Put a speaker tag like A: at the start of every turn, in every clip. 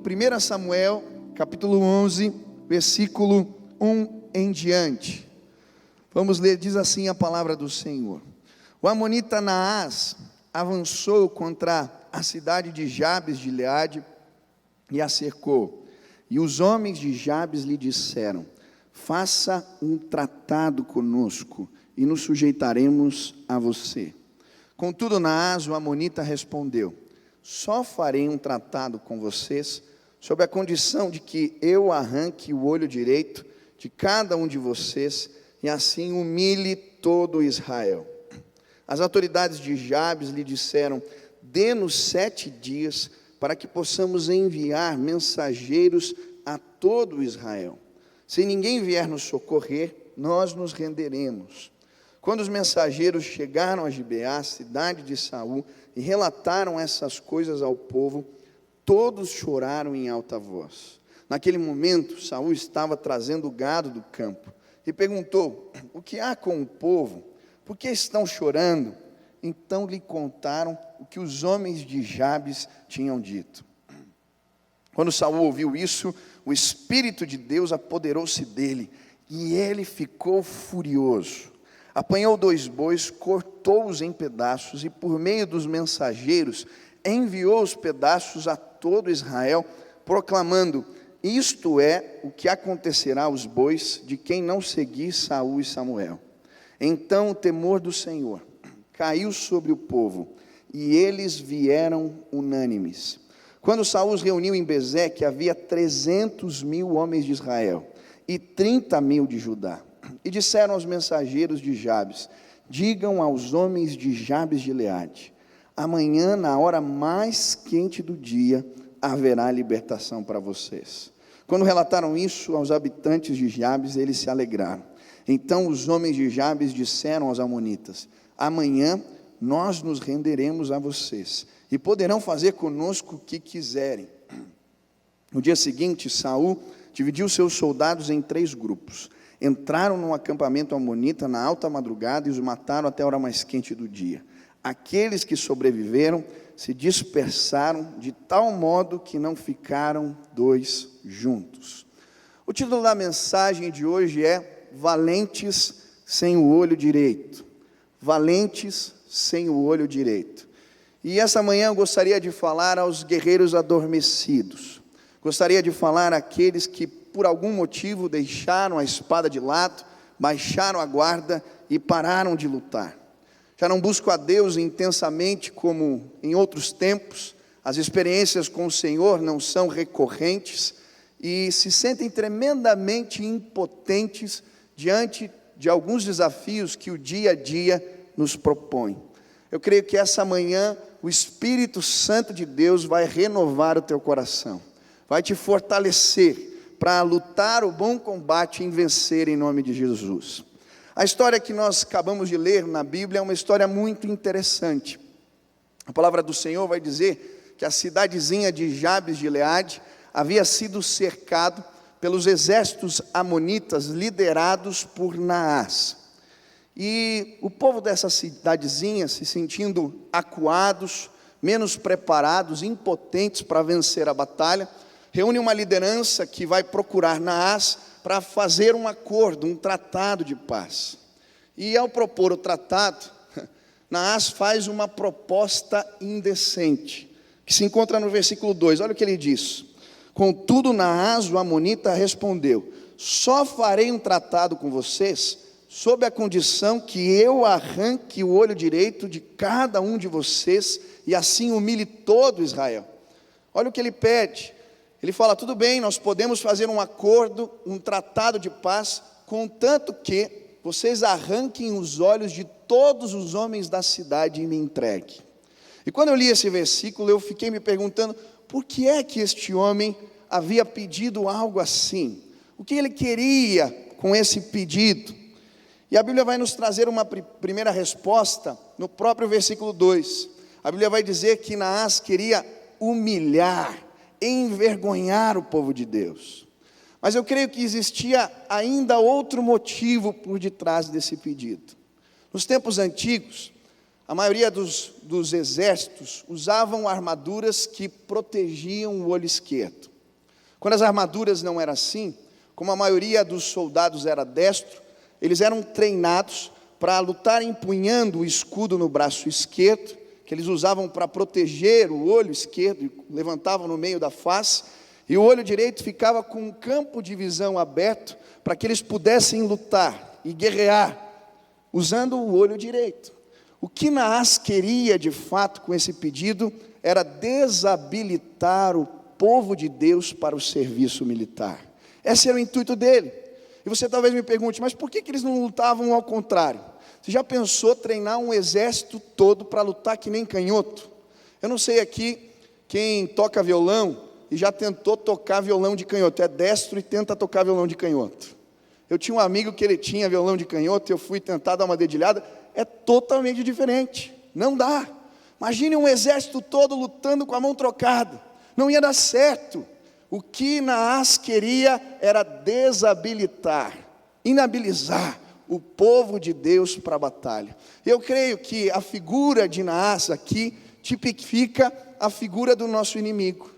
A: 1 Samuel, capítulo 11, versículo 1 em diante. Vamos ler, diz assim a palavra do Senhor. O amonita Naás avançou contra a cidade de Jabes de Gileade e a cercou. E os homens de Jabes lhe disseram: faça um tratado conosco e nos sujeitaremos a você. Contudo, Naás, o amonita, respondeu: só farei um tratado com vocês sob a condição de que eu arranque o olho direito de cada um de vocês e assim humilhe todo Israel. As autoridades de Jabes lhe disseram: dê-nos 7 dias para que possamos enviar mensageiros a todo Israel. Se ninguém vier nos socorrer, nós nos renderemos. Quando os mensageiros chegaram a Gibeá, cidade de Saul, e relataram essas coisas ao povo, todos choraram em alta voz. Naquele momento, Saul estava trazendo o gado do campo e perguntou: o que há com o povo? Por que estão chorando? Então lhe contaram o que os homens de Jabes tinham dito. Quando Saul ouviu isso, o Espírito de Deus apoderou-se dele e ele ficou furioso. Apanhou 2 bois, cortou-os em pedaços e por meio dos mensageiros enviou os pedaços a todo Israel, proclamando: isto é o que acontecerá aos bois de quem não seguir Saul e Samuel. Então o temor do Senhor caiu sobre o povo e eles vieram unânimes. Quando Saul os reuniu em Bezeque, havia 300.000 homens de Israel e 30.000 de Judá. E disseram aos mensageiros de Jabes: digam aos homens de Jabes de Gileade: amanhã, na hora mais quente do dia, haverá libertação para vocês. Quando relataram isso aos habitantes de Jabes, eles se alegraram. Então os homens de Jabes disseram aos amonitas: amanhã nós nos renderemos a vocês, e poderão fazer conosco o que quiserem. No dia seguinte, Saul dividiu seus soldados em 3 grupos. Entraram num acampamento amonita na alta madrugada e os mataram até a hora mais quente do dia. Aqueles que sobreviveram se dispersaram de tal modo que não ficaram 2 juntos. O título da mensagem de hoje é: valentes sem o olho direito. Valentes sem o olho direito. E essa manhã eu gostaria de falar aos guerreiros adormecidos. Gostaria de falar àqueles que por algum motivo deixaram a espada de lado, baixaram a guarda e pararam de lutar. Já não buscam a Deus intensamente como em outros tempos, as experiências com o Senhor não são recorrentes e se sentem tremendamente impotentes diante de alguns desafios que o dia a dia nos propõe. Eu creio que essa manhã o Espírito Santo de Deus vai renovar o teu coração, vai te fortalecer para lutar o bom combate e vencer em nome de Jesus. A história que nós acabamos de ler na Bíblia é uma história muito interessante. A palavra do Senhor vai dizer que a cidadezinha de Jabes de Gileade havia sido cercado pelos exércitos amonitas liderados por Naás. E o povo dessa cidadezinha, se sentindo acuados, menos preparados, impotentes para vencer a batalha, reúne uma liderança que vai procurar Naás para fazer um acordo, um tratado de paz. E ao propor o tratado, Naás faz uma proposta indecente, que se encontra no versículo 2, olha o que ele diz: contudo Naás, o amonita, respondeu: só farei um tratado com vocês, sob a condição que eu arranque o olho direito de cada um de vocês, e assim humilhe todo Israel. Olha o que ele pede. Ele fala: tudo bem, nós podemos fazer um acordo, um tratado de paz, contanto que vocês arranquem os olhos de todos os homens da cidade e me entreguem. E quando eu li esse versículo, eu fiquei me perguntando: por que é que este homem havia pedido algo assim? O que ele queria com esse pedido? E a Bíblia vai nos trazer uma primeira resposta no próprio versículo 2. A Bíblia vai dizer que Naás queria humilhar, envergonhar o povo de Deus. Mas eu creio que existia ainda outro motivo por detrás desse pedido. Nos tempos antigos, a maioria dos exércitos usavam armaduras que protegiam o olho esquerdo. Quando as armaduras não eram assim, como a maioria dos soldados era destro, eles eram treinados para lutar empunhando o escudo no braço esquerdo, que eles usavam para proteger o olho esquerdo, levantavam no meio da face, e o olho direito ficava com um campo de visão aberto, para que eles pudessem lutar e guerrear, usando o olho direito. O que Naás queria de fato com esse pedido, era desabilitar o povo de Deus para o serviço militar. Esse era o intuito dele. E você talvez me pergunte, mas por que eles não lutavam ao contrário? Você já pensou treinar um exército todo para lutar que nem canhoto? Eu não sei aqui quem toca violão e já tentou tocar violão de canhoto. É destro e tenta tocar violão de canhoto. Eu tinha um amigo que ele tinha violão de canhoto, eu fui tentar dar uma dedilhada, é totalmente diferente, não dá. Imagine um exército todo lutando com a mão trocada, não ia dar certo. O que Naás queria era desabilitar, inabilizar o povo de Deus para a batalha. Eu creio que a figura de Naás aqui tipifica a figura do nosso inimigo.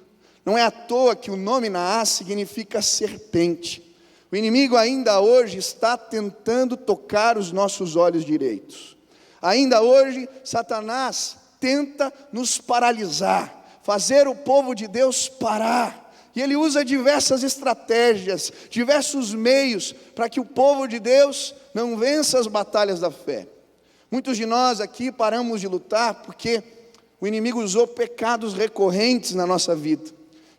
A: Não é à toa que o nome Naás significa serpente. O inimigo ainda hoje está tentando tocar os nossos olhos direitos. Ainda hoje, Satanás tenta nos paralisar, fazer o povo de Deus parar. E ele usa diversas estratégias, diversos meios, para que o povo de Deus não vença as batalhas da fé. Muitos de nós aqui paramos de lutar, porque o inimigo usou pecados recorrentes na nossa vida,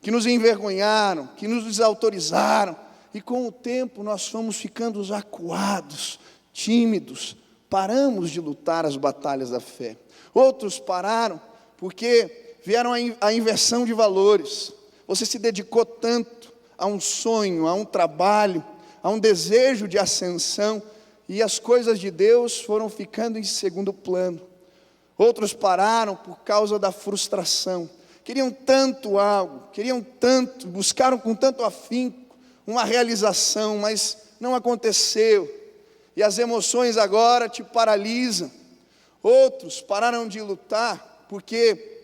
A: que nos envergonharam, que nos desautorizaram, e com o tempo nós fomos ficando acuados, tímidos, paramos de lutar as batalhas da fé. Outros pararam, porque vieram a inversão de valores. Você se dedicou tanto a um sonho, a um trabalho, a um desejo de ascensão, e as coisas de Deus foram ficando em segundo plano. Outros pararam por causa da frustração. Queriam tanto algo, queriam tanto, buscaram com tanto afinco uma realização, mas não aconteceu. E as emoções agora te paralisam. Outros pararam de lutar porque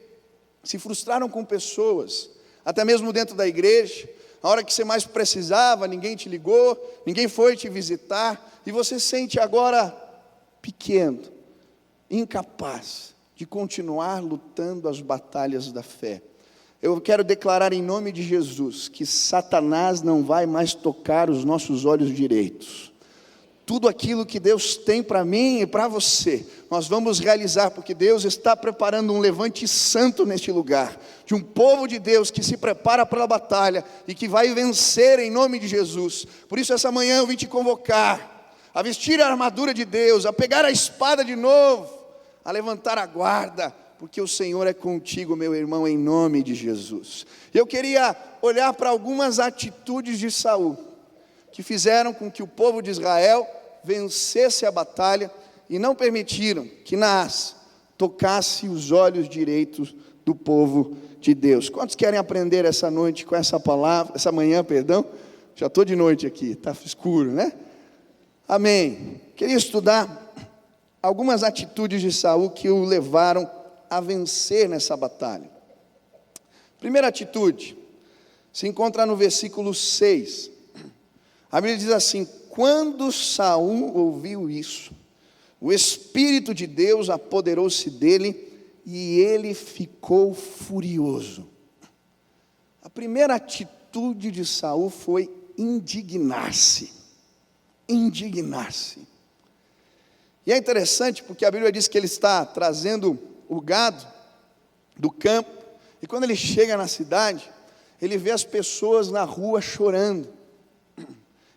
A: se frustraram com pessoas, até mesmo dentro da igreja. A hora que você mais precisava, ninguém te ligou, ninguém foi te visitar, e você sente agora pequeno, incapaz de continuar lutando as batalhas da fé. Eu quero declarar em nome de Jesus que Satanás não vai mais tocar os nossos olhos direitos. Tudo aquilo que Deus tem para mim e para você, nós vamos realizar, porque Deus está preparando um levante santo neste lugar, de um povo de Deus que se prepara para a batalha e que vai vencer em nome de Jesus. Por isso essa manhã eu vim te convocar a vestir a armadura de Deus, a pegar a espada de novo, a levantar a guarda, porque o Senhor é contigo, meu irmão, em nome de Jesus. Eu queria olhar para algumas atitudes de Saul, que fizeram com que o povo de Israel vencesse a batalha e não permitiram que Naás tocasse os olhos direitos do povo de Deus. Quantos querem aprender essa noite com essa palavra, essa manhã, perdão? Já estou de noite aqui, está escuro, né? Amém. Queria estudar algumas atitudes de Saul que o levaram a vencer nessa batalha. Primeira atitude se encontra no versículo 6. A Bíblia diz assim: quando Saul ouviu isso, o Espírito de Deus apoderou-se dele e ele ficou furioso. A primeira atitude de Saul foi indignar-se. Indignar-se. E é interessante porque a Bíblia diz que ele está trazendo o gado do campo, e quando ele chega na cidade, ele vê as pessoas na rua chorando.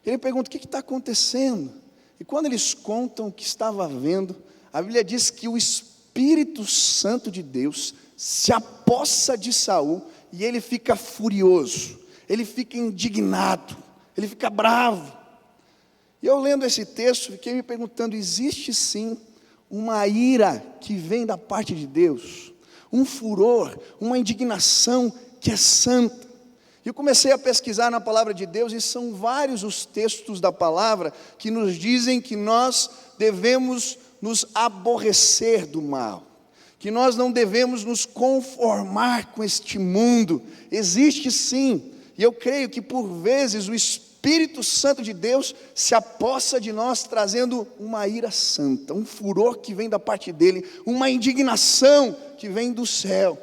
A: Ele pergunta: o que está acontecendo? E quando eles contam o que estava vendo, a Bíblia diz que o Espírito Santo de Deus se apossa de Saul, e ele fica furioso, ele fica indignado, ele fica bravo. E eu lendo esse texto, fiquei me perguntando: existe sim uma ira que vem da parte de Deus, um furor, uma indignação que é santa. E eu comecei a pesquisar na palavra de Deus, e são vários os textos da palavra que nos dizem que nós devemos nos aborrecer do mal, que nós não devemos nos conformar com este mundo. Existe sim, E eu creio que por vezes o Espírito Santo de Deus se apossa de nós, trazendo uma ira santa, um furor que vem da parte dele, uma indignação que vem do céu.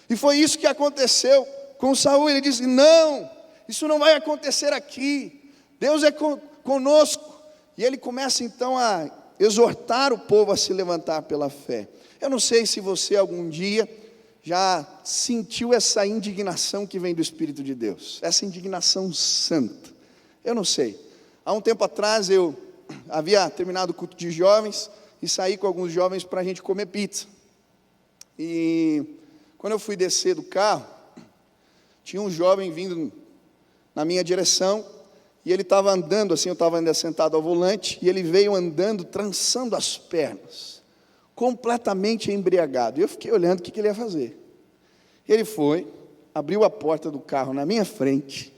A: E foi isso que aconteceu com Saul. Ele disse: não, isso não vai acontecer aqui, Deus é conosco. E ele começa então a exortar o povo a se levantar pela fé. Eu não sei se você algum dia já sentiu essa indignação que vem do Espírito de Deus, essa indignação santa. Eu não sei. Há um tempo atrás eu havia terminado o culto de jovens e saí com alguns jovens para a gente comer pizza. E quando eu fui descer do carro, tinha um jovem vindo na minha direção, e ele estava andando assim, eu estava ainda sentado ao volante, e ele veio andando, trançando as pernas, completamente embriagado. E eu fiquei olhando o que ele ia fazer. Ele abriu a porta do carro na minha frente,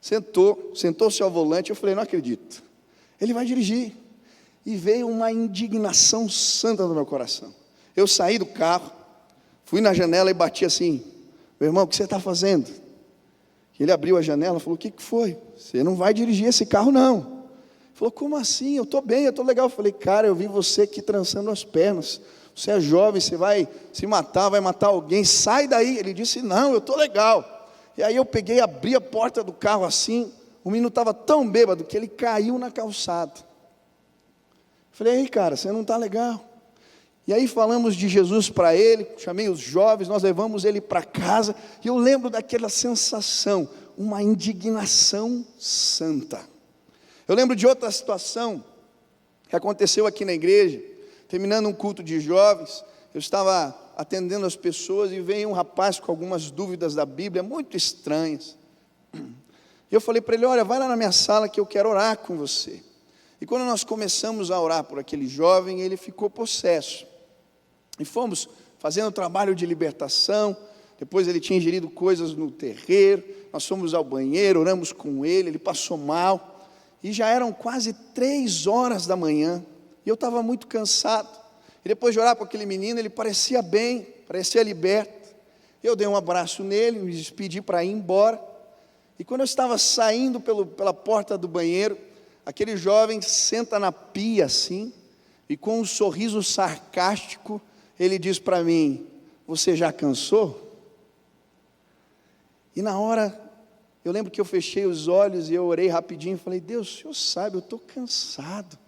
A: sentou-se ao volante. Eu falei: não acredito, ele vai dirigir. E veio uma indignação santa no meu coração. Eu saí do carro, fui na janela e bati assim: meu irmão, o que você está fazendo? Ele abriu a janela e falou: o que foi? Você não vai dirigir esse carro não. Ele falou: como assim? Eu estou bem, eu estou legal. Eu falei: cara, eu vi você aqui trançando as pernas, você é jovem, você vai se matar, vai matar alguém, sai daí. Ele disse: não, eu estou legal. E aí eu peguei, abri a porta do carro assim, o menino estava tão bêbado que ele caiu na calçada. Eu falei: ei cara, você não está legal. E aí falamos de Jesus para ele, chamei os jovens, nós levamos ele para casa, e eu lembro daquela sensação, uma indignação santa. Eu lembro de outra situação que aconteceu aqui na igreja, terminando um culto de jovens, eu estava atendendo as pessoas e veio um rapaz com algumas dúvidas da Bíblia, muito estranhas. E eu falei para ele: olha, vai lá na minha sala que eu quero orar com você. E quando nós começamos a orar por aquele jovem, ele ficou possesso. E fomos fazendo um trabalho de libertação. Depois ele tinha ingerido coisas no terreiro, nós fomos ao banheiro, oramos com ele passou mal. E já eram quase 3 horas da manhã, e eu estava muito cansado. E depois de orar com aquele menino, ele parecia bem, parecia liberto. Eu dei um abraço nele, me despedi para ir embora. E quando eu estava saindo pela porta do banheiro, aquele jovem senta na pia assim, e com um sorriso sarcástico, ele diz para mim: você já cansou? E na hora, eu lembro que eu fechei os olhos e eu orei rapidinho e falei: Deus, o Senhor sabe, eu estou cansado,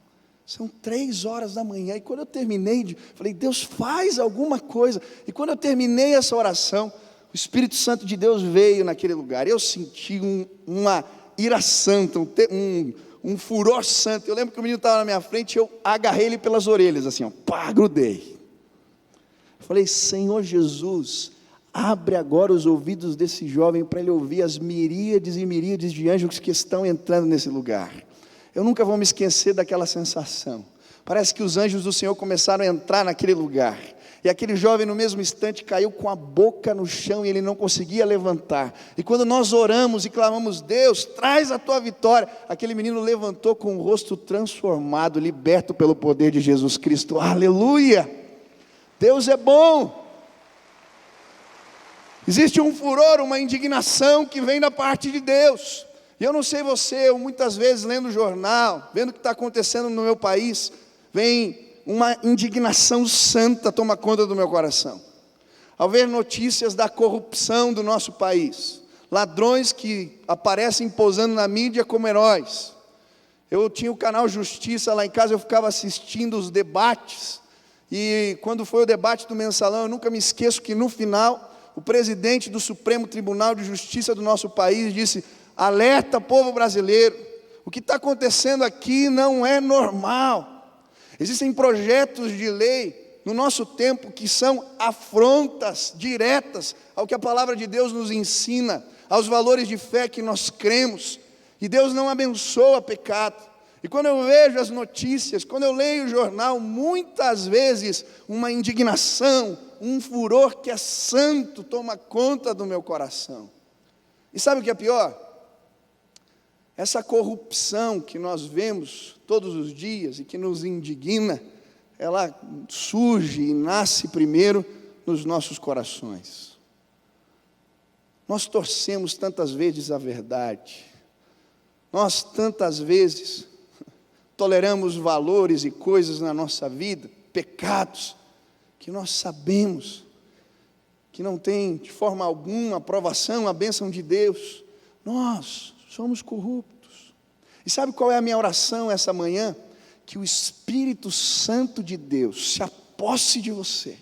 A: são 3 horas da manhã. E quando eu terminei, falei: Deus, faz alguma coisa. E quando eu terminei essa oração, o Espírito Santo de Deus veio naquele lugar. Eu senti uma ira santa, um furor santo. Eu lembro que o menino estava na minha frente, eu agarrei ele pelas orelhas assim, ó, pá, grudei. Falei: Senhor Jesus, abre agora os ouvidos desse jovem para ele ouvir as miríades e miríades de anjos que estão entrando nesse lugar. Eu nunca vou me esquecer daquela sensação. Parece que os anjos do Senhor começaram a entrar naquele lugar. E aquele jovem no mesmo instante caiu com a boca no chão e ele não conseguia levantar. E quando nós oramos e clamamos: Deus, traz a tua vitória, aquele menino levantou com o rosto transformado, liberto pelo poder de Jesus Cristo. Aleluia! Deus é bom. Existe um furor, uma indignação que vem da parte de Deus. E eu não sei você, eu muitas vezes lendo o jornal, vendo o que está acontecendo no meu país, vem uma indignação santa toma conta do meu coração. Ao ver notícias da corrupção do nosso país, ladrões que aparecem posando na mídia como heróis. Eu tinha o canal Justiça lá em casa, eu ficava assistindo os debates. E quando foi o debate do mensalão, eu nunca me esqueço que no final, o presidente do Supremo Tribunal de Justiça do nosso país disse: alerta povo brasileiro, o que está acontecendo aqui não é normal. Existem projetos de lei no nosso tempo que são afrontas diretas ao que a palavra de Deus nos ensina, aos valores de fé que nós cremos, e Deus não abençoa pecado. E quando eu vejo as notícias, quando eu leio o jornal, muitas vezes uma indignação, um furor que é santo toma conta do meu coração. E sabe o que é pior? Essa corrupção que nós vemos todos os dias e que nos indigna, ela surge e nasce primeiro nos nossos corações. Nós torcemos tantas vezes a verdade, nós tantas vezes toleramos valores e coisas na nossa vida, pecados, que nós sabemos que não tem de forma alguma aprovação, a bênção de Deus. Nós somos corruptos. E sabe qual é a minha oração essa manhã? Que o Espírito Santo de Deus se aposse de você,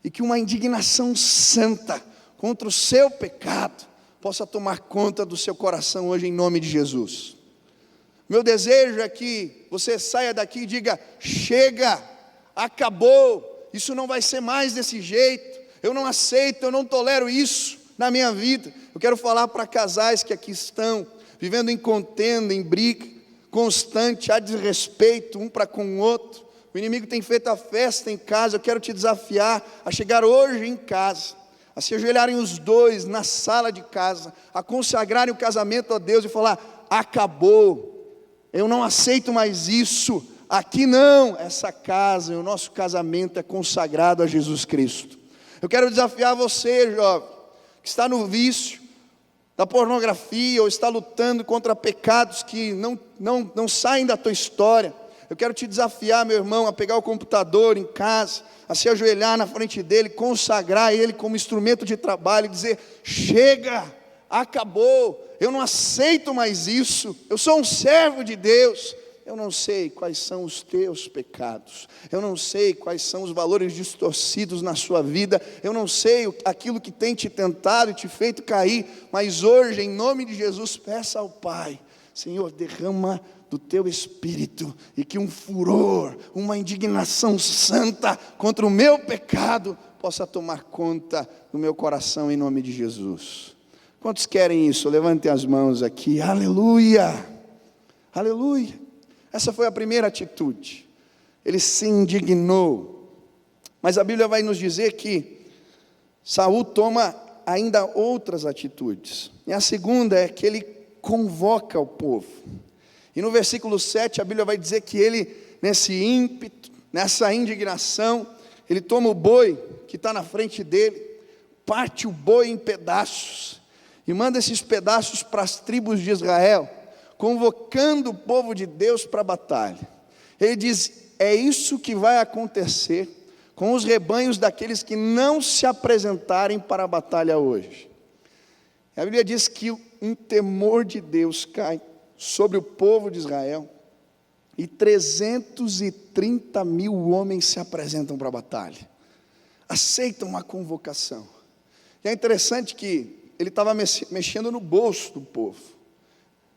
A: e que uma indignação santa contra o seu pecado possa tomar conta do seu coração hoje, em nome de Jesus. Meu desejo é que você saia daqui e diga: chega, acabou, isso não vai ser mais desse jeito, eu não aceito, eu não tolero isso na minha vida. Eu quero falar para casais que aqui estão, vivendo em contenda, em briga constante, há desrespeito um para com o outro, o inimigo tem feito a festa em casa. Eu quero te desafiar a chegar hoje em casa, a se ajoelharem os dois na sala de casa, a consagrarem o casamento a Deus e falar: acabou, eu não aceito mais isso, aqui não, essa casa, o nosso casamento é consagrado a Jesus Cristo. Eu quero desafiar você, jovem, que está no vício da pornografia, ou está lutando contra pecados que não saem da tua história. Eu quero te desafiar, meu irmão, a pegar o computador em casa, a se ajoelhar na frente dele, consagrar ele como instrumento de trabalho e dizer: chega, acabou, eu não aceito mais isso, eu sou um servo de Deus. Eu não sei quais são os teus pecados, eu não sei quais são os valores distorcidos na sua vida, eu não sei aquilo que tem te tentado e te feito cair, mas hoje, em nome de Jesus, peça ao Pai: Senhor, derrama do teu Espírito, e que um furor, uma indignação santa contra o meu pecado possa tomar conta do meu coração, em nome de Jesus. Quantos querem isso? Levantem as mãos aqui. Aleluia, aleluia. Essa foi a primeira atitude, ele se indignou. Mas a Bíblia vai nos dizer que Saul toma ainda outras atitudes, e a segunda é que ele convoca o povo. E no versículo 7 a Bíblia vai dizer que ele, nesse ímpeto, nessa indignação, ele toma o boi que está na frente dele, parte o boi em pedaços, e manda esses pedaços para as tribos de Israel, convocando o povo de Deus para a batalha. Ele diz: é isso que vai acontecer com os rebanhos daqueles que não se apresentarem para a batalha hoje. A Bíblia diz que um temor de Deus cai sobre o povo de Israel, e 330 mil homens se apresentam para a batalha, aceitam a convocação. E é interessante que ele estava mexendo no bolso do povo.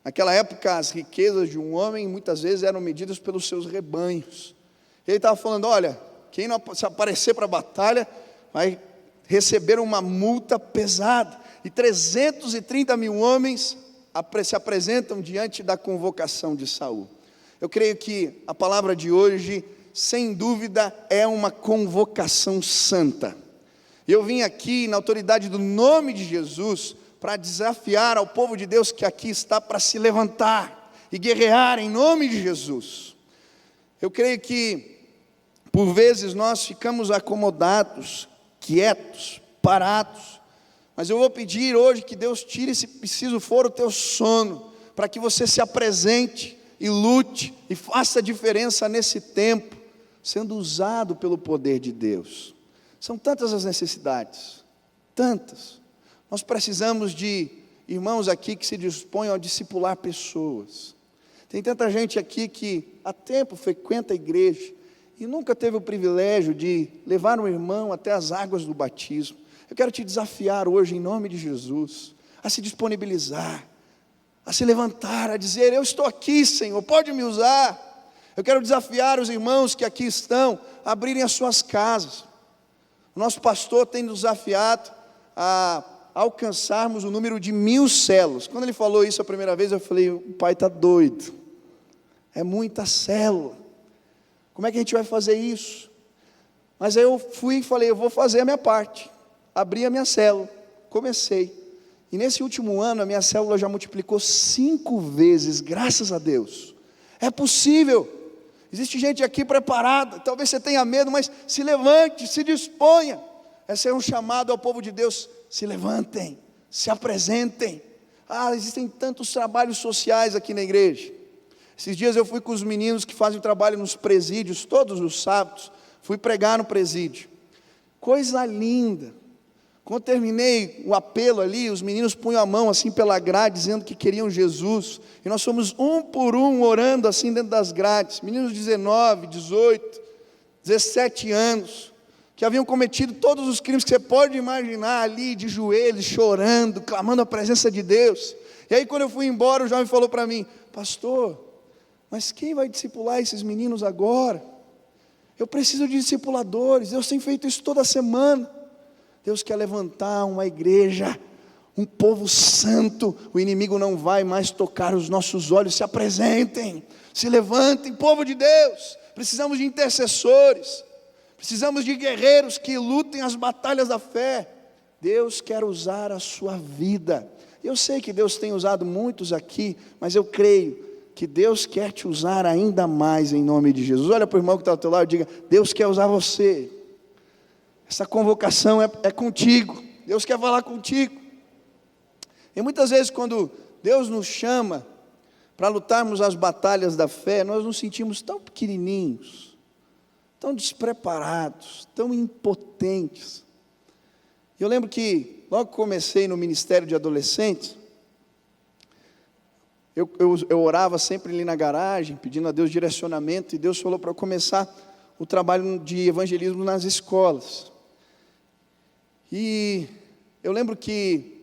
A: Naquela época, as riquezas de um homem muitas vezes eram medidas pelos seus rebanhos. Ele estava falando: olha, quem não se aparecer para a batalha vai receber uma multa pesada. E 330 mil homens se apresentam diante da convocação de Saul. Eu creio que a palavra de hoje, sem dúvida, é uma convocação santa. Eu vim aqui na autoridade do nome de Jesus para desafiar ao povo de Deus que aqui está para se levantar e guerrear em nome de Jesus. Eu creio que por vezes nós ficamos acomodados, quietos, parados, mas eu vou pedir hoje que Deus tire, se preciso for, o teu sono, para que você se apresente e lute e faça a diferença nesse tempo, sendo usado pelo poder de Deus. São tantas as necessidades, tantas. Nós precisamos de irmãos aqui que se disponham a discipular pessoas. Tem tanta gente aqui que há tempo frequenta a igreja e nunca teve o privilégio de levar um irmão até as águas do batismo. Eu quero te desafiar hoje, em nome de Jesus, a se disponibilizar, a se levantar, a dizer: eu estou aqui, Senhor, pode me usar. Eu quero desafiar os irmãos que aqui estão a abrirem as suas casas. O nosso pastor tem nos desafiado a alcançarmos o número de 1000 células. Quando ele falou isso a primeira vez, eu falei: o pai está doido, é muita célula, como é que a gente vai fazer isso? Mas aí eu fui e falei: eu vou fazer a minha parte. Abri a minha célula, comecei, e nesse último ano a minha célula já multiplicou 5 vezes, graças a Deus. É possível. Existe gente aqui preparada, talvez você tenha medo, mas se levante, se disponha. Esse é um chamado ao povo de Deus: se levantem, se apresentem. Existem tantos trabalhos sociais aqui na igreja. Esses dias eu fui com os meninos que fazem trabalho nos presídios, todos os sábados, fui pregar no presídio. Coisa linda. Quando terminei o apelo ali, os meninos punham a mão assim pela grade, dizendo que queriam Jesus, e nós fomos um por um orando assim dentro das grades, meninos de 19, 18, 17 anos, que haviam cometido todos os crimes que você pode imaginar ali, de joelhos, chorando, clamando a presença de Deus. E aí quando eu fui embora, o jovem falou para mim: pastor, mas quem vai discipular esses meninos agora? Eu preciso de discipuladores, Deus tem feito isso toda semana. Deus quer levantar uma igreja, um povo santo. O inimigo não vai mais tocar os nossos olhos. Se apresentem, se levantem, povo de Deus. Precisamos de intercessores, precisamos de guerreiros que lutem as batalhas da fé. Deus quer usar a sua vida. Eu sei que Deus tem usado muitos aqui, mas eu creio que Deus quer te usar ainda mais em nome de Jesus. Olha para o irmão que está ao teu lado e diga: Deus quer usar você. Essa convocação é contigo. Deus quer falar contigo. E muitas vezes quando Deus nos chama para lutarmos as batalhas da fé, nós nos sentimos tão pequenininhos, tão despreparados, tão impotentes. Eu lembro que logo que comecei no ministério de adolescentes, eu orava sempre ali na garagem, pedindo a Deus direcionamento, e Deus falou para eu começar o trabalho de evangelismo nas escolas. E eu lembro que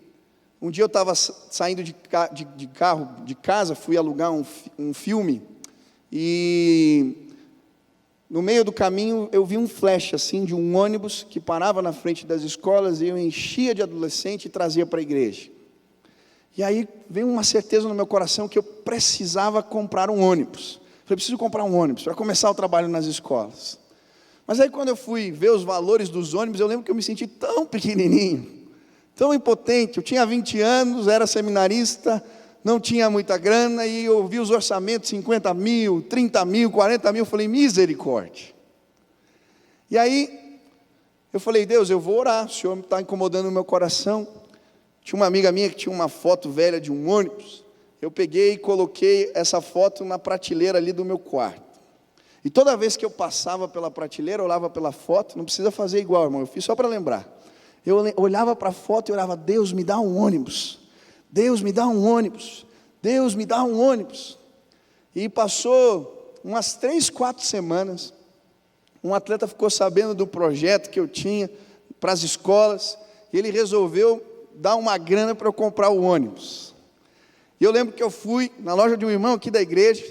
A: um dia eu estava saindo de casa, fui alugar um filme, e no meio do caminho eu vi um flash assim de um ônibus que parava na frente das escolas, e eu enchia de adolescente e trazia para a igreja. E aí veio uma certeza no meu coração que eu precisava comprar um ônibus. Eu preciso comprar um ônibus para começar o trabalho nas escolas. Mas aí quando eu fui ver os valores dos ônibus, eu lembro que eu me senti tão pequenininho, tão impotente. Eu tinha 20 anos, era seminarista, não tinha muita grana, e eu vi os orçamentos, 50 mil, 30 mil, 40 mil, eu falei: misericórdia. E aí eu falei: Deus, eu vou orar, o Senhor está incomodando o meu coração. Tinha uma amiga minha que tinha uma foto velha de um ônibus. Eu peguei e coloquei essa foto na prateleira ali do meu quarto. E toda vez que eu passava pela prateleira, eu olhava pela foto. Não precisa fazer igual, irmão, eu fiz só para lembrar. Eu olhava para a foto e orava: Deus, me dá um ônibus. Deus, me dá um ônibus. Deus, me dá um ônibus. E passou umas 3, 4 semanas. Um atleta ficou sabendo do projeto que eu tinha para as escolas. E ele resolveu dar uma grana para eu comprar o ônibus. E eu lembro que eu fui na loja de um irmão aqui da igreja,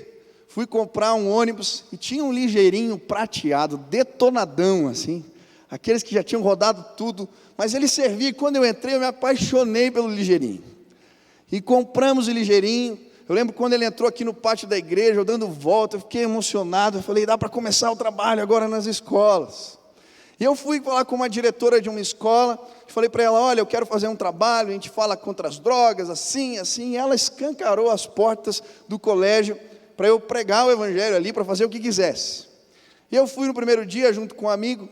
A: fui comprar um ônibus, e tinha um ligeirinho prateado, detonadão assim, aqueles que já tinham rodado tudo, mas ele servia, e quando eu entrei eu me apaixonei pelo ligeirinho, e compramos o ligeirinho. Eu lembro quando ele entrou aqui no pátio da igreja, eu dando volta, eu fiquei emocionado, eu falei: dá para começar o trabalho agora nas escolas. E eu fui falar com uma diretora de uma escola, falei para ela: olha, eu quero fazer um trabalho, a gente fala contra as drogas, assim, e ela escancarou as portas do colégio, para eu pregar o evangelho ali, para fazer o que quisesse. E eu fui no primeiro dia, junto com um amigo,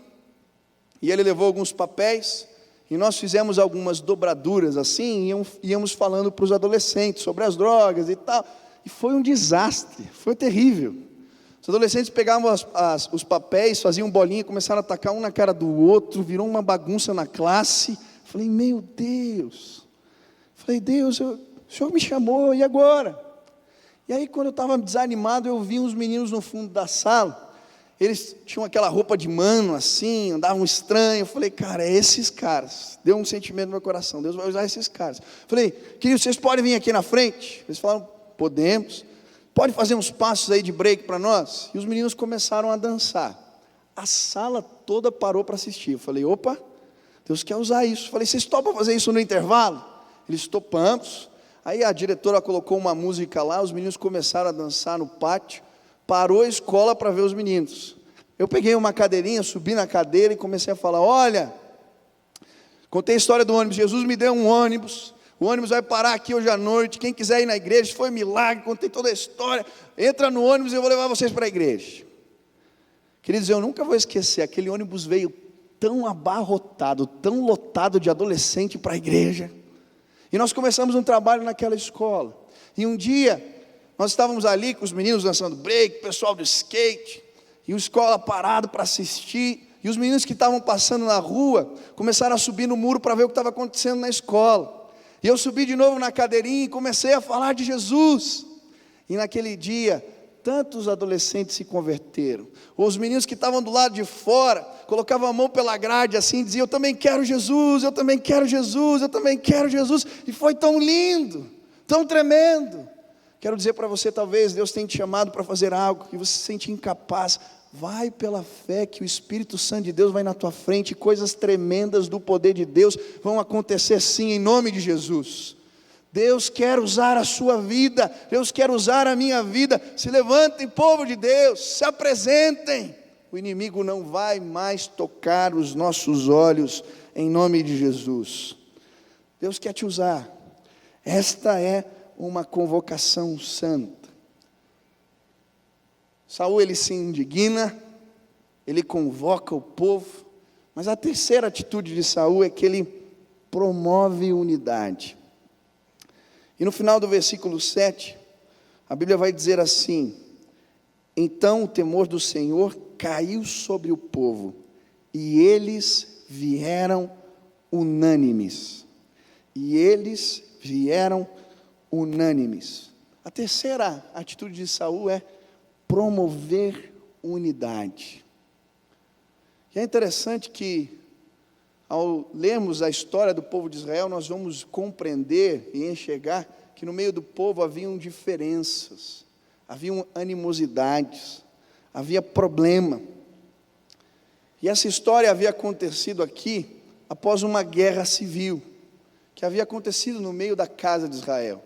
A: e ele levou alguns papéis, e nós fizemos algumas dobraduras assim, e íamos falando para os adolescentes sobre as drogas e tal, e foi um desastre, foi terrível. Os adolescentes pegavam os papéis, faziam bolinha, começaram a atacar um na cara do outro, virou uma bagunça na classe. Falei: meu Deus. Falei: Deus, o Senhor me chamou, e agora? E aí quando eu estava desanimado, eu vi uns meninos no fundo da sala. Eles tinham aquela roupa de mano assim, andavam estranho. Eu falei: cara, é esses caras. Deu um sentimento no meu coração: Deus vai usar esses caras. Falei: queridos, vocês podem vir aqui na frente? Eles falaram: podemos. Pode fazer uns passos aí de break para nós? E os meninos começaram a dançar. A sala toda parou para assistir. Eu falei: opa, Deus quer usar isso. Falei: vocês topam fazer isso no intervalo? Eles: topamos. Aí a diretora colocou uma música lá, os meninos começaram a dançar no pátio. Parou a escola para ver os meninos. Eu peguei uma cadeirinha, subi na cadeira e comecei a falar: olha, contei a história do ônibus. Jesus me deu um ônibus. O ônibus vai parar aqui hoje à noite. Quem quiser ir na igreja, foi milagre. Contei toda a história. Entra no ônibus e eu vou levar vocês para a igreja. Queridos, eu nunca vou esquecer. Aquele ônibus veio tão abarrotado, tão lotado de adolescente para a igreja. E nós começamos um trabalho naquela escola. E um dia, nós estávamos ali com os meninos dançando break, o pessoal do skate, e a escola parado para assistir. E os meninos que estavam passando na rua, começaram a subir no muro para ver o que estava acontecendo na escola. E eu subi de novo na cadeirinha e comecei a falar de Jesus. E naquele dia, tantos adolescentes se converteram. Os meninos que estavam do lado de fora, colocavam a mão pela grade assim, e diziam: eu também quero Jesus, eu também quero Jesus, eu também quero Jesus. E foi tão lindo, tão tremendo. Quero dizer para você, talvez Deus tenha te chamado para fazer algo que você se sente incapaz. Vai pela fé que o Espírito Santo de Deus vai na tua frente, e coisas tremendas do poder de Deus vão acontecer sim, em nome de Jesus. Deus quer usar a sua vida, Deus quer usar a minha vida. Se levantem, povo de Deus, se apresentem. O inimigo não vai mais tocar os nossos olhos, em nome de Jesus. Deus quer te usar. Esta é uma convocação santa. Saul, ele se indigna, ele convoca o povo, mas a terceira atitude de Saul é que ele promove unidade. E no final do versículo 7, a Bíblia vai dizer assim: então o temor do Senhor caiu sobre o povo, e eles vieram unânimes. E eles vieram unânimes. A terceira atitude de Saul é promover unidade. E é interessante que, ao lermos a história do povo de Israel, nós vamos compreender e enxergar que no meio do povo haviam diferenças, haviam animosidades, havia problema. E essa história havia acontecido aqui após uma guerra civil, que havia acontecido no meio da casa de Israel.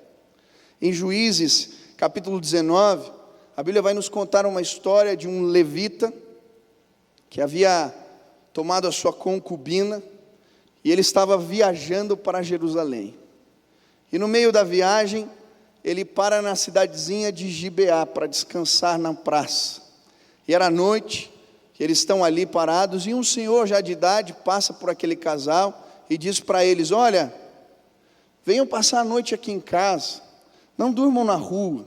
A: Em Juízes, capítulo 19, a Bíblia vai nos contar uma história de um levita, que havia tomado a sua concubina, e ele estava viajando para Jerusalém. E no meio da viagem, ele para na cidadezinha de Gibeá para descansar na praça. E era noite, que eles estão ali parados, e um senhor já de idade passa por aquele casal e diz para eles: olha, venham passar a noite aqui em casa, não durmam na rua.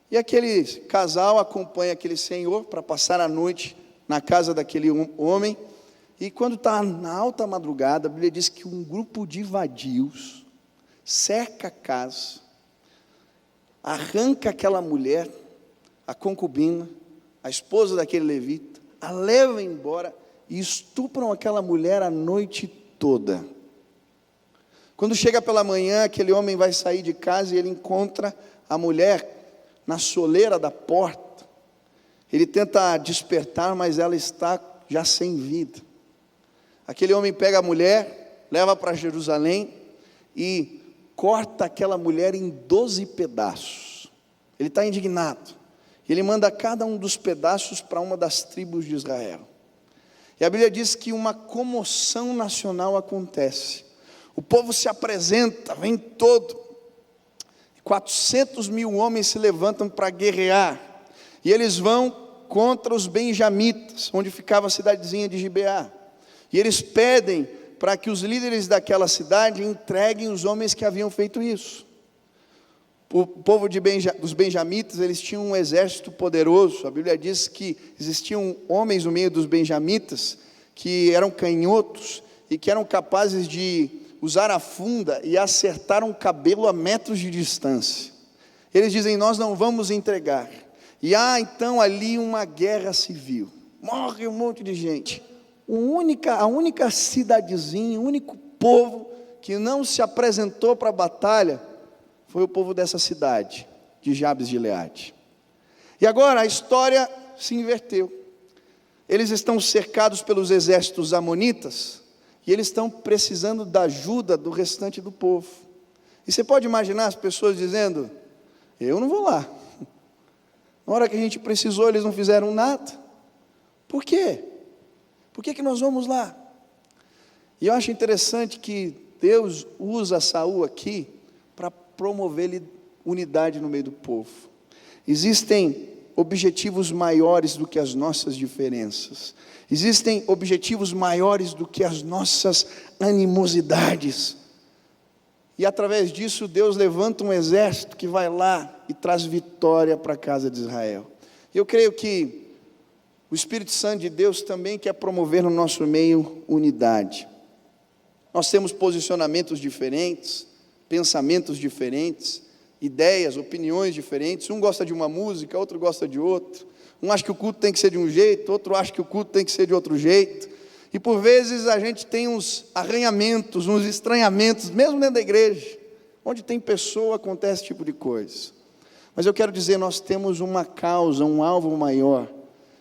A: E aquele casal acompanha aquele senhor para passar a noite na casa daquele homem. E quando está na alta madrugada, a Bíblia diz que um grupo de vadios cerca a casa, arranca aquela mulher, a concubina, a esposa daquele levita, a leva embora e estupram aquela mulher a noite toda. Quando chega pela manhã, aquele homem vai sair de casa e ele encontra a mulher na soleira da porta. Ele tenta despertar, mas ela está já sem vida. Aquele homem pega a mulher, leva para Jerusalém e corta aquela mulher em 12 pedaços. Ele está indignado. Ele manda cada um dos pedaços para uma das tribos de Israel. E a Bíblia diz que uma comoção nacional acontece. O povo se apresenta, vem todo. 400 mil homens se levantam para guerrear. E eles vão contra os benjamitas, onde ficava a cidadezinha de Gibeá. E eles pedem para que os líderes daquela cidade entreguem os homens que haviam feito isso. O povo dos benjamitas, eles tinham um exército poderoso. A Bíblia diz que existiam homens no meio dos benjamitas que eram canhotos e que eram capazes de usar a funda e acertar um cabelo a metros de distância. Eles dizem: nós não vamos entregar. E há então ali uma guerra civil. Morre um monte de gente. A única cidadezinha, o único povo que não se apresentou para a batalha foi o povo dessa cidade, de Jabes de Gileade. E agora a história se inverteu. Eles estão cercados pelos exércitos amonitas e eles estão precisando da ajuda do restante do povo. E você pode imaginar as pessoas dizendo: eu não vou lá. Na hora que a gente precisou, eles não fizeram nada. Por quê? Por que nós vamos lá? E eu acho interessante que Deus usa Saul aqui para promover unidade no meio do povo. Existem objetivos maiores do que as nossas diferenças. Existem objetivos maiores do que as nossas animosidades. E através disso Deus levanta um exército que vai lá e traz vitória para a casa de Israel. Eu creio que o Espírito Santo de Deus também quer promover no nosso meio unidade. Nós temos posicionamentos diferentes, pensamentos diferentes, ideias, opiniões diferentes. Um gosta de uma música, outro gosta de outro. Um acha que o culto tem que ser de um jeito, outro acha que o culto tem que ser de outro jeito. E por vezes a gente tem uns arranhamentos, uns estranhamentos, mesmo dentro da igreja. Onde tem pessoa, acontece esse tipo de coisa. Mas eu quero dizer, nós temos uma causa, um alvo maior,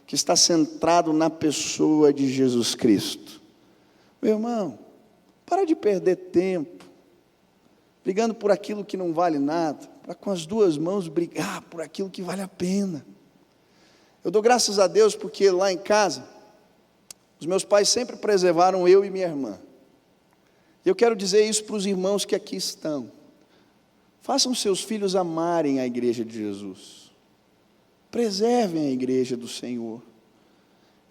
A: que está centrado na pessoa de Jesus Cristo. Meu irmão, para de perder tempo, brigando por aquilo que não vale nada, para com as duas mãos brigar por aquilo que vale a pena. Eu dou graças a Deus porque lá em casa, os meus pais sempre preservaram eu e minha irmã. E eu quero dizer isso para os irmãos que aqui estão. Façam seus filhos amarem a igreja de Jesus. Preservem a igreja do Senhor.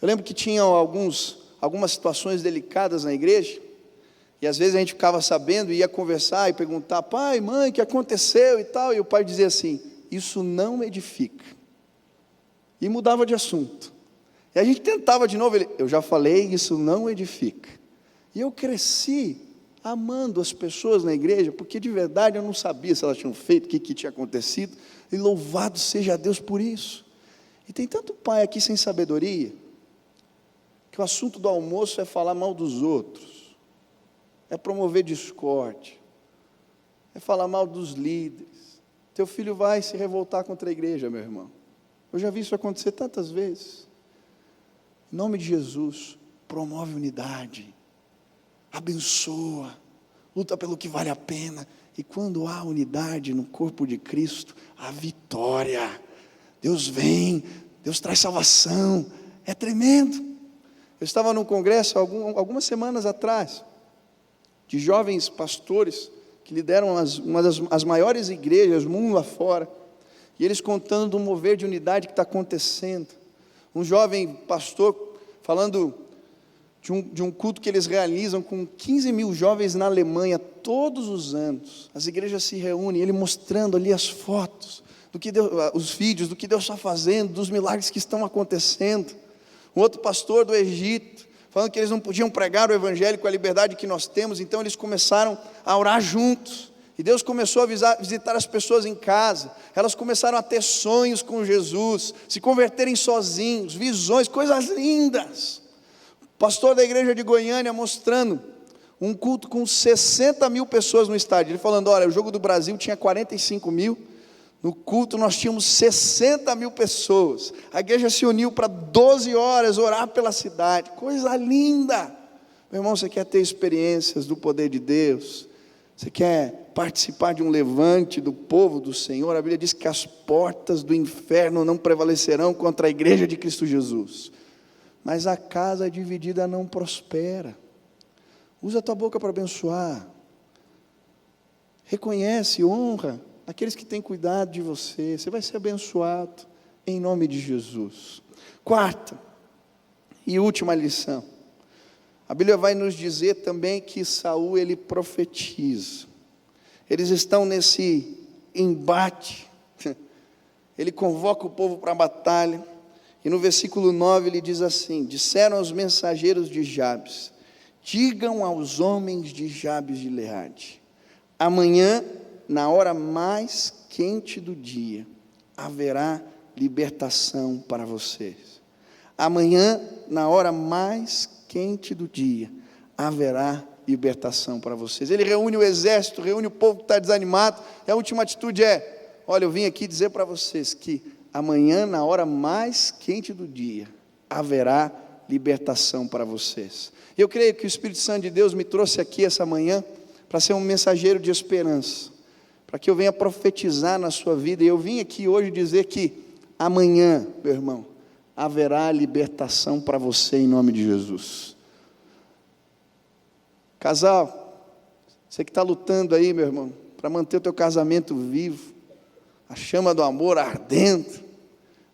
A: Eu lembro que tinha algumas situações delicadas na igreja, e às vezes a gente ficava sabendo e ia conversar e perguntar, pai, mãe, o que aconteceu e tal, e o pai dizia assim, isso não edifica. E mudava de assunto. E a gente tentava de novo, eu já falei, isso não edifica. E eu cresci amando as pessoas na igreja, porque de verdade eu não sabia se elas tinham feito, o que tinha acontecido, e louvado seja Deus por isso. E tem tanto pai aqui sem sabedoria, que o assunto do almoço é falar mal dos outros, é promover discórdia, é falar mal dos líderes. Teu filho vai se revoltar contra a igreja, meu irmão. Eu já vi isso acontecer tantas vezes. Em nome de Jesus, promove unidade, abençoa, luta pelo que vale a pena. E quando há unidade no corpo de Cristo, há vitória. Deus vem, Deus traz salvação, é tremendo. Eu estava num congresso algumas semanas atrás, de jovens pastores, que lideram uma das maiores igrejas do mundo afora, e eles contando do mover de unidade que está acontecendo. Um jovem pastor falando de um culto que eles realizam com 15 mil jovens na Alemanha, todos os anos. As igrejas se reúnem, ele mostrando ali as fotos, os vídeos, do que Deus está fazendo, dos milagres que estão acontecendo. Um outro pastor do Egito, falando que eles não podiam pregar o evangelho com a liberdade que nós temos, então eles começaram a orar juntos. E Deus começou a visitar as pessoas em casa, elas começaram a ter sonhos com Jesus, se converterem sozinhos, visões, coisas lindas. O pastor da igreja de Goiânia mostrando um culto com 60 mil pessoas no estádio, ele falando, olha, o jogo do Brasil tinha 45 mil, no culto nós tínhamos 60 mil pessoas, a igreja se uniu para 12 horas orar pela cidade, coisa linda. Meu irmão, você quer ter experiências do poder de Deus? Você quer participar de um levante do povo do Senhor? A Bíblia diz que as portas do inferno não prevalecerão contra a igreja de Cristo Jesus. Mas a casa dividida não prospera. Usa a tua boca para abençoar. Reconhece, honra aqueles que têm cuidado de você. Você vai ser abençoado em nome de Jesus. Quarta e última lição. A Bíblia vai nos dizer também que Saul, ele profetiza. Eles estão nesse embate. Ele convoca o povo para a batalha. E no versículo 9 ele diz assim, disseram aos mensageiros de Jabes, digam aos homens de Jabes de Gileade, amanhã, na hora mais quente do dia, haverá libertação para vocês. Amanhã, na hora mais quente do dia, haverá libertação para vocês. Ele reúne o exército, reúne o povo que está desanimado, e a última atitude é, olha, eu vim aqui dizer para vocês que amanhã, na hora mais quente do dia, haverá libertação para vocês. Eu creio que o Espírito Santo de Deus me trouxe aqui essa manhã, para ser um mensageiro de esperança, para que eu venha profetizar na sua vida, e eu vim aqui hoje dizer que amanhã, meu irmão, haverá libertação para você em nome de Jesus. Casal, você que está lutando aí, meu irmão, para manter o teu casamento vivo, a chama do amor ardendo,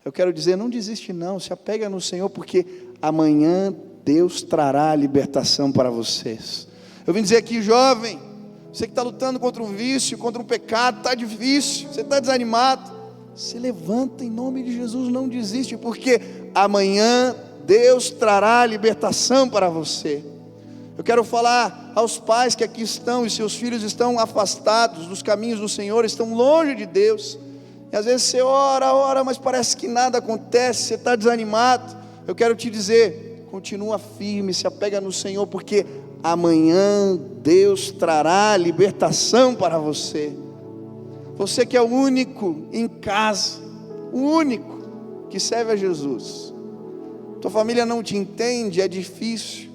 A: eu quero dizer, não desiste não, se apega no Senhor, porque amanhã Deus trará a libertação para vocês. Eu vim dizer aqui, jovem, Você que está lutando contra um vício, contra um pecado, está difícil, você está desanimado, se levanta em nome de Jesus, não desiste, porque amanhã Deus trará libertação para você. Eu quero falar aos pais que aqui estão e seus filhos estão afastados dos caminhos do Senhor, estão longe de Deus, e às vezes você ora, mas parece que nada acontece, você está desanimado. Eu quero te dizer, continua firme, se apega no Senhor, porque amanhã Deus trará libertação para você. Você que é o único em casa, o único que serve a Jesus, tua família não te entende, é difícil,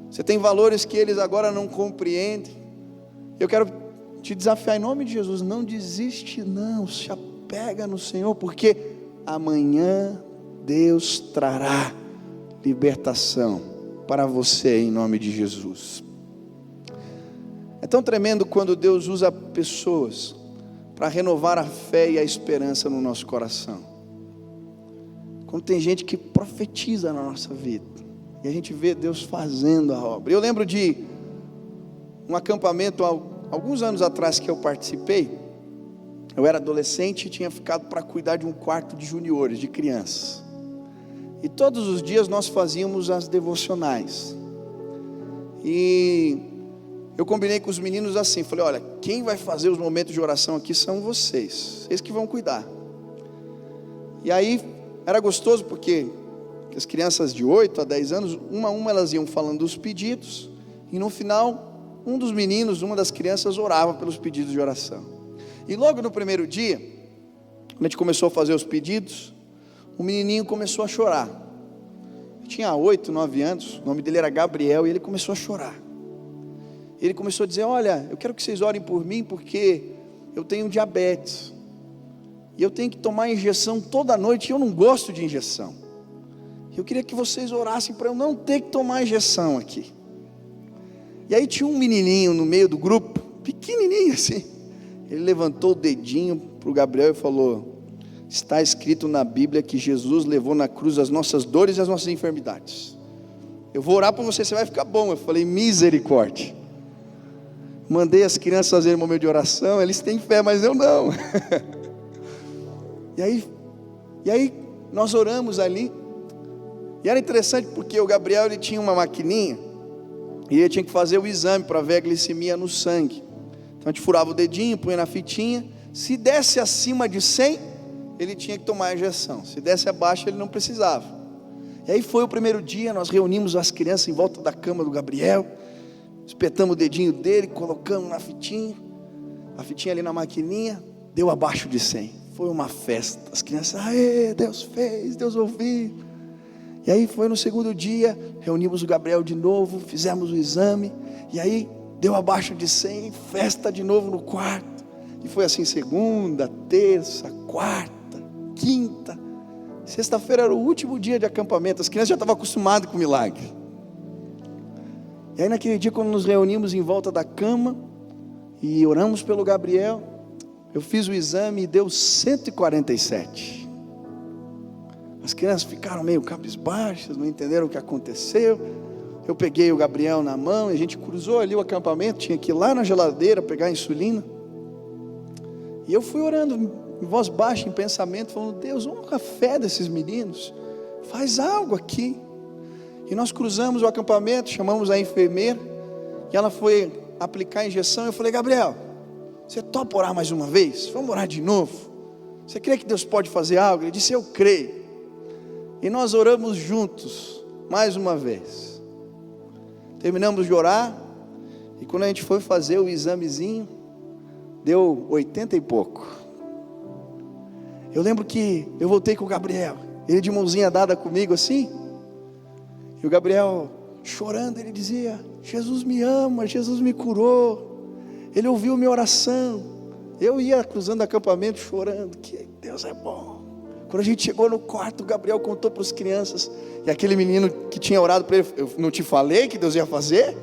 A: você tem valores que eles agora não compreendem. Eu quero te desafiar em nome de Jesus, não desiste não, se apega no Senhor, porque amanhã Deus trará libertação para você em nome de Jesus. É tão tremendo quando Deus usa pessoas para renovar a fé e a esperança no nosso coração. Quando tem gente que profetiza na nossa vida e a gente vê Deus fazendo a obra. Eu lembro de um acampamento alguns anos atrás que eu participei. Eu era adolescente e tinha ficado para cuidar de um quarto de juniores, de crianças. E todos os dias nós fazíamos as devocionais. E eu combinei com os meninos assim, falei, olha, quem vai fazer os momentos de oração aqui são vocês que vão cuidar. E aí era gostoso porque as crianças de 8 a 10 anos, uma a uma elas iam falando dos pedidos, e no final, um dos meninos, uma das crianças orava pelos pedidos de oração. E logo no primeiro dia, quando a gente começou a fazer os pedidos, o menininho começou a chorar. Ele tinha 8, 9 anos, o nome dele era Gabriel, e ele começou a chorar. Ele começou a dizer, olha, eu quero que vocês orem por mim, porque eu tenho diabetes, e eu tenho que tomar injeção toda noite, e eu não gosto de injeção. Eu queria que vocês orassem para eu não ter que tomar injeção aqui. E aí tinha um menininho no meio do grupo, pequenininho assim, ele levantou o dedinho para o Gabriel e falou, está escrito na Bíblia que Jesus levou na cruz as nossas dores e as nossas enfermidades. Eu vou orar por você, você vai ficar bom. Eu falei, misericórdia. Mandei as crianças fazerem um momento de oração, eles têm fé, mas eu não. E aí nós oramos ali, e era interessante porque o Gabriel ele tinha uma maquininha, e ele tinha que fazer o exame para ver a glicemia no sangue. Então a gente furava o dedinho, punha na fitinha, se desse acima de 100, ele tinha que tomar a injeção, se desse abaixo ele não precisava. E aí foi o primeiro dia, nós reunimos as crianças em volta da cama do Gabriel, espetamos o dedinho dele, colocamos na fitinha, a fitinha ali na maquininha, deu abaixo de 100, foi uma festa, as crianças, aê, Deus fez, Deus ouviu. E aí foi no segundo dia, reunimos o Gabriel de novo, fizemos o exame, e aí deu abaixo de 100, festa de novo no quarto, e foi assim segunda, terça, quarta, quinta, sexta-feira era o último dia de acampamento, as crianças já estavam acostumadas com o milagre. E aí naquele dia, quando nos reunimos em volta da cama, e oramos pelo Gabriel, eu fiz o exame e deu 147, as crianças ficaram meio cabisbaixas, não entenderam o que aconteceu. Eu peguei o Gabriel na mão, e a gente cruzou ali o acampamento, tinha que ir lá na geladeira pegar a insulina, e eu fui orando em voz baixa, em pensamento, falando, Deus, honra a fé desses meninos, faz algo aqui. E nós cruzamos o acampamento, chamamos a enfermeira, e ela foi aplicar a injeção. Eu falei, Gabriel, você topa orar mais uma vez? Vamos orar de novo? Você crê que Deus pode fazer algo? Ele disse, eu creio. E nós oramos juntos, mais uma vez. Terminamos de orar, e quando a gente foi fazer o examezinho, deu 80 e pouco. Eu lembro que eu voltei com o Gabriel, ele de mãozinha dada comigo assim, e o Gabriel chorando, ele dizia, Jesus me ama, Jesus me curou, ele ouviu minha oração. Eu ia cruzando acampamento chorando, que Deus é bom. Quando a gente chegou no quarto, o Gabriel contou para as crianças, e aquele menino que tinha orado para ele, eu não te falei que Deus ia fazer?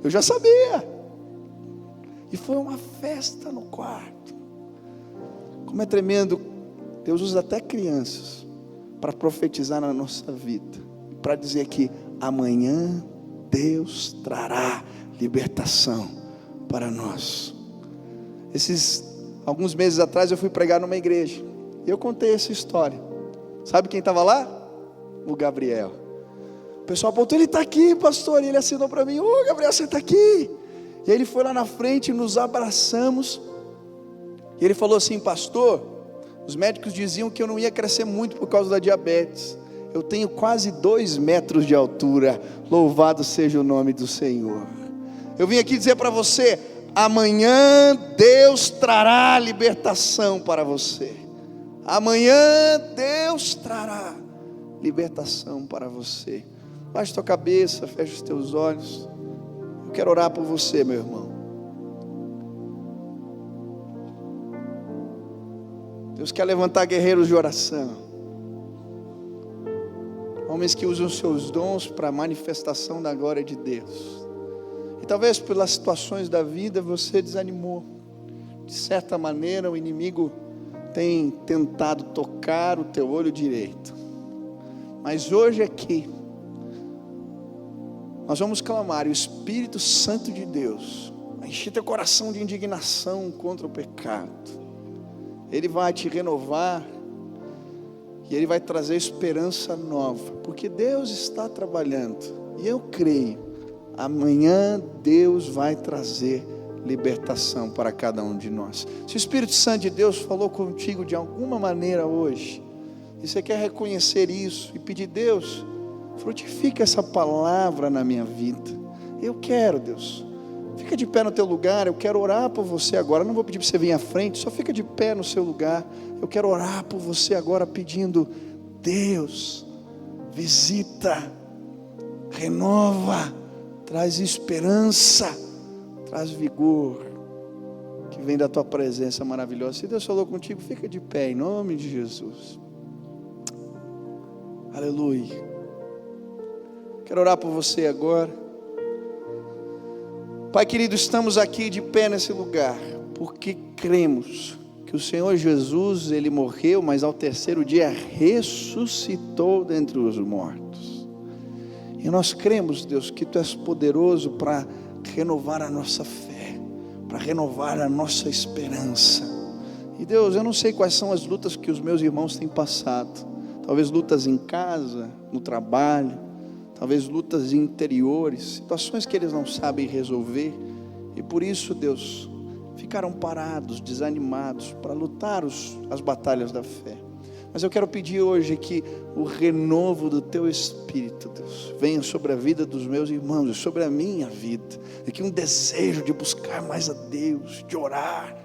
A: Eu já sabia. E foi uma festa no quarto. Como é tremendo, Deus usa até crianças para profetizar na nossa vida, para dizer que amanhã Deus trará libertação para nós. Alguns meses atrás eu fui pregar numa igreja, e eu contei essa história. Sabe quem estava lá? O Gabriel. O pessoal apontou: ele está aqui, pastor. E ele assinou para mim: ô Gabriel, você está aqui. E aí ele foi lá na frente, nos abraçamos, e ele falou assim: pastor, os médicos diziam que eu não ia crescer muito por causa da diabetes. Eu tenho quase 2 metros de altura, louvado seja o nome do Senhor. Eu vim aqui dizer para você: amanhã Deus trará libertação para você. Amanhã Deus trará libertação para você. Baixe tua cabeça, feche os teus olhos. Eu quero orar por você, meu irmão. Deus quer levantar guerreiros de oração, homens que usam seus dons para a manifestação da glória de Deus. E talvez pelas situações da vida você desanimou. De certa maneira o inimigo tem tentado tocar o teu olho direito. Mas hoje aqui nós vamos clamar, e o Espírito Santo de Deus vai encher teu coração de indignação contra o pecado. Ele vai te renovar, e Ele vai trazer esperança nova, porque Deus está trabalhando, e eu creio, amanhã Deus vai trazer libertação para cada um de nós. Se o Espírito Santo de Deus falou contigo de alguma maneira hoje, e você quer reconhecer isso, e pedir: Deus, frutifica essa palavra na minha vida, eu quero, Deus. Fica de pé no teu lugar, eu quero orar por você agora. Eu não vou pedir para você vir à frente, só fica de pé no seu lugar. Eu quero orar por você agora, pedindo: Deus, visita, renova, traz esperança, traz vigor, que vem da tua presença maravilhosa. Se Deus falou contigo, fica de pé em nome de Jesus. Aleluia. Quero orar por você agora. Pai querido, estamos aqui de pé nesse lugar, porque cremos que o Senhor Jesus, Ele morreu, mas ao terceiro dia ressuscitou dentre os mortos. E nós cremos, Deus, que Tu és poderoso para renovar a nossa fé, para renovar a nossa esperança. E Deus, eu não sei quais são as lutas que os meus irmãos têm passado, talvez lutas em casa, no trabalho, talvez lutas interiores, situações que eles não sabem resolver, e por isso, Deus, ficaram parados, desanimados para lutar as batalhas da fé. Mas eu quero pedir hoje que o renovo do Teu Espírito, Deus, venha sobre a vida dos meus irmãos e sobre a minha vida, e que um desejo de buscar mais a Deus, de orar,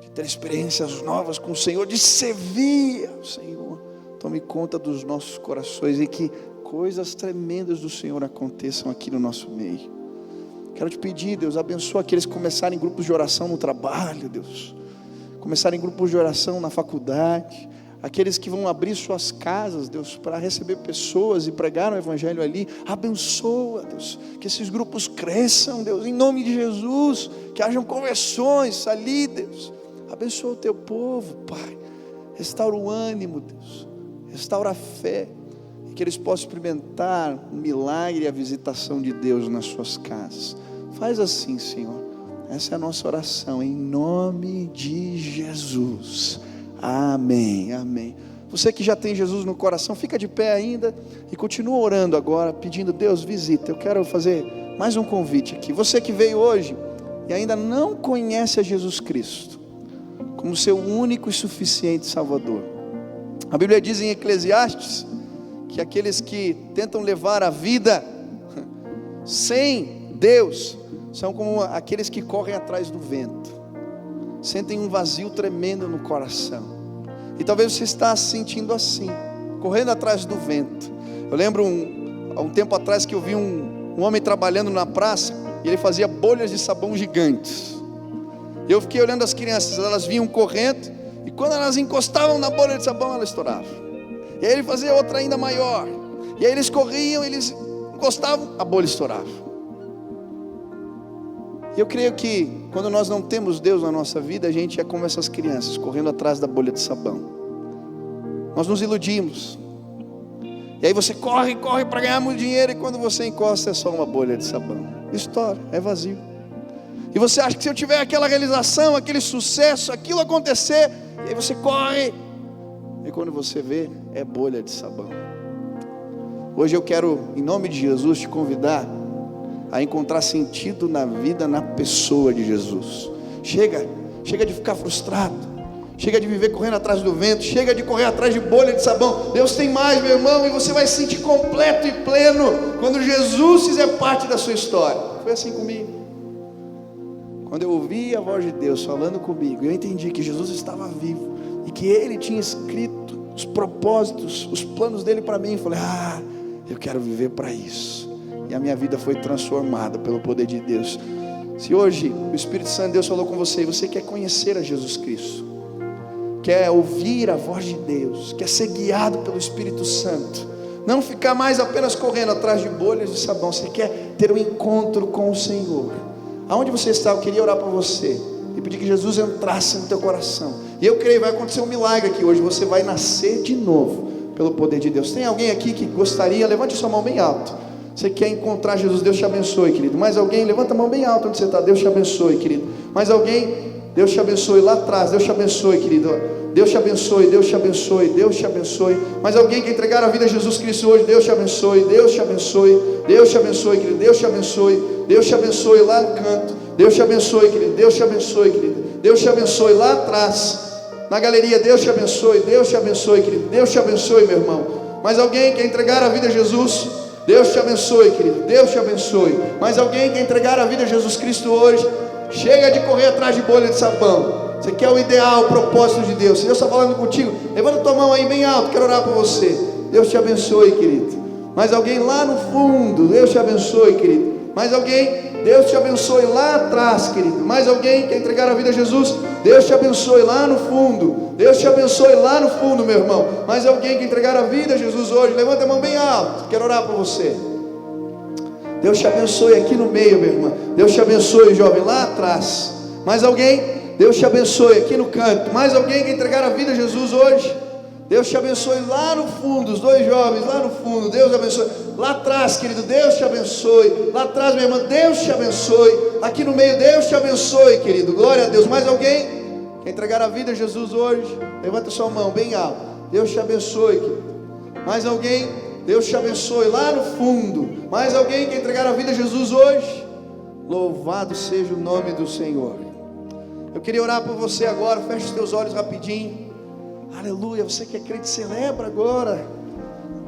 A: de ter experiências novas com o Senhor, de servir ao Senhor, tome conta dos nossos corações, e que coisas tremendas do Senhor aconteçam aqui no nosso meio. Quero te pedir, Deus, abençoa aqueles que começarem grupos de oração no trabalho, Deus, começarem grupos de oração na faculdade, aqueles que vão abrir suas casas, Deus, para receber pessoas e pregar o Evangelho ali. Abençoa, Deus, que esses grupos cresçam, Deus, em nome de Jesus, que hajam conversões ali, Deus. Abençoa o Teu povo, Pai, restaura o ânimo, Deus, restaura a fé, que eles possam experimentar o milagre e a visitação de Deus nas suas casas. Faz assim, Senhor. Essa é a nossa oração, em nome de Jesus. Amém, amém. Você que já tem Jesus no coração, fica de pé ainda e continua orando agora, pedindo: Deus, visita. Eu quero fazer mais um convite aqui. Você que veio hoje e ainda não conhece a Jesus Cristo como seu único e suficiente Salvador. A Bíblia diz em Eclesiastes que aqueles que tentam levar a vida sem Deus são como aqueles que correm atrás do vento, sentem um vazio tremendo no coração. E talvez você está se sentindo assim, correndo atrás do vento. Eu lembro há um tempo atrás que eu vi um homem trabalhando na praça, e ele fazia bolhas de sabão gigantes. E eu fiquei olhando as crianças, elas vinham correndo, e quando elas encostavam na bolha de sabão, ela estourava. E aí ele fazia outra ainda maior, e aí eles corriam, eles encostavam, a bolha estourava. E eu creio que quando nós não temos Deus na nossa vida, a gente é como essas crianças, correndo atrás da bolha de sabão. Nós nos iludimos, e aí você corre para ganhar muito dinheiro, e quando você encosta é só uma bolha de sabão, estoura, é vazio. E você acha que se eu tiver aquela realização, aquele sucesso, aquilo acontecer, e aí você corre, e quando você vê, é bolha de sabão. Hoje eu quero, em nome de Jesus, te convidar a encontrar sentido na vida, na pessoa de Jesus. Chega de ficar frustrado, chega de viver correndo atrás do vento, chega de correr atrás de bolha de sabão. Deus tem mais, meu irmão, e você vai se sentir completo e pleno quando Jesus fizer parte da sua história. Foi assim comigo. Quando eu ouvi a voz de Deus falando comigo, eu entendi que Jesus estava vivo e que Ele tinha escrito os propósitos, os planos dele para mim. Eu falei, eu quero viver para isso. E a minha vida foi transformada pelo poder de Deus. Se hoje o Espírito Santo de Deus falou com você, e você quer conhecer a Jesus Cristo, quer ouvir a voz de Deus, quer ser guiado pelo Espírito Santo, não ficar mais apenas correndo atrás de bolhas de sabão, você quer ter um encontro com o Senhor, aonde você está, eu queria orar por você e pedir que Jesus entrasse no teu coração. E eu creio, vai acontecer um milagre aqui hoje. Você vai nascer de novo pelo poder de Deus. Tem alguém aqui que gostaria? Levante sua mão bem alto. Você quer encontrar Jesus? Deus te abençoe, querido. Mais alguém? Levanta a mão bem alta onde você está. Deus te abençoe, querido. Mais alguém? Deus te abençoe lá atrás. Deus te abençoe, querido. Deus te abençoe, Deus te abençoe, Deus te abençoe. Mais alguém que entregar a vida a Jesus Cristo hoje? Deus te abençoe, Deus te abençoe, Deus te abençoe, querido. Deus te abençoe, Deus te abençoe lá no canto. Deus te abençoe, querido. Deus te abençoe, querido. Deus te abençoe lá atrás, na galeria. Deus te abençoe, Deus te abençoe, querido. Deus te abençoe, meu irmão. Mais alguém quer entregar a vida a Jesus? Deus te abençoe, querido. Deus te abençoe. Mais alguém quer entregar a vida a Jesus Cristo hoje? Chega de correr atrás de bolha de sabão. Você quer o ideal, o propósito de Deus. Se Deus está falando contigo, levanta tua mão aí bem alto, quero orar por você. Deus te abençoe, querido. Mais alguém lá no fundo? Deus te abençoe, querido. Mais alguém? Deus te abençoe lá atrás, querido. Mais alguém quer entregar a vida a Jesus? Deus te abençoe lá no fundo. Deus te abençoe lá no fundo, meu irmão. Mais alguém quer entregar a vida a Jesus hoje? Levanta a mão bem alto, quero orar por você. Deus te abençoe aqui no meio, meu irmão. Deus te abençoe, jovem, lá atrás. Mais alguém? Deus te abençoe aqui no canto. Mais alguém que entregar a vida a Jesus hoje? Deus te abençoe lá no fundo. Os dois jovens lá no fundo. Deus abençoe. Lá atrás, querido, Deus te abençoe. Lá atrás, minha irmã, Deus te abençoe. Aqui no meio, Deus te abençoe, querido. Glória a Deus. Mais alguém quer entregar a vida a Jesus hoje? Levanta sua mão bem alto. Deus te abençoe, querido. Mais alguém? Deus te abençoe lá no fundo. Mais alguém quer entregar a vida a Jesus hoje? Louvado seja o nome do Senhor. Eu queria orar por você agora. Feche os teus olhos rapidinho. Aleluia. Você que é crente, celebra agora.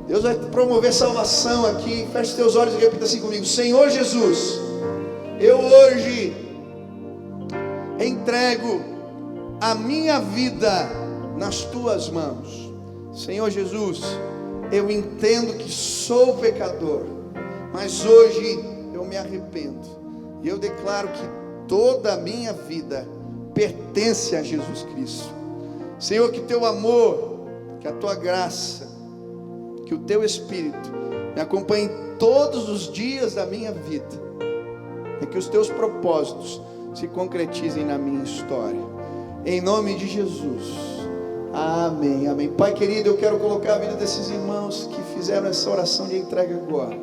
A: Deus vai promover salvação aqui. Feche os teus olhos e repita assim comigo: Senhor Jesus, eu hoje entrego a minha vida nas tuas mãos. Senhor Jesus, eu entendo que sou pecador, mas hoje eu me arrependo. E eu declaro que toda a minha vida pertence a Jesus Cristo. Senhor, que teu amor, que a tua graça, que o teu Espírito me acompanhe todos os dias da minha vida, e que os teus propósitos se concretizem na minha história, em nome de Jesus, amém, amém. Pai querido, eu quero colocar a vida desses irmãos que fizeram essa oração de entrega agora.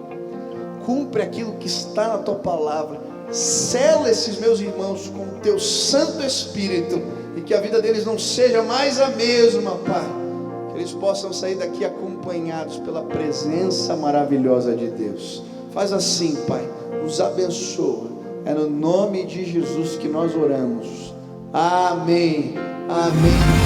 A: Cumpre aquilo que está na tua palavra. Sela esses meus irmãos com o teu Santo Espírito, e que a vida deles não seja mais a mesma, Pai. Que eles possam sair daqui acompanhados pela presença maravilhosa de Deus. Faz assim, Pai, nos abençoa. É no nome de Jesus que nós oramos. Amém, amém.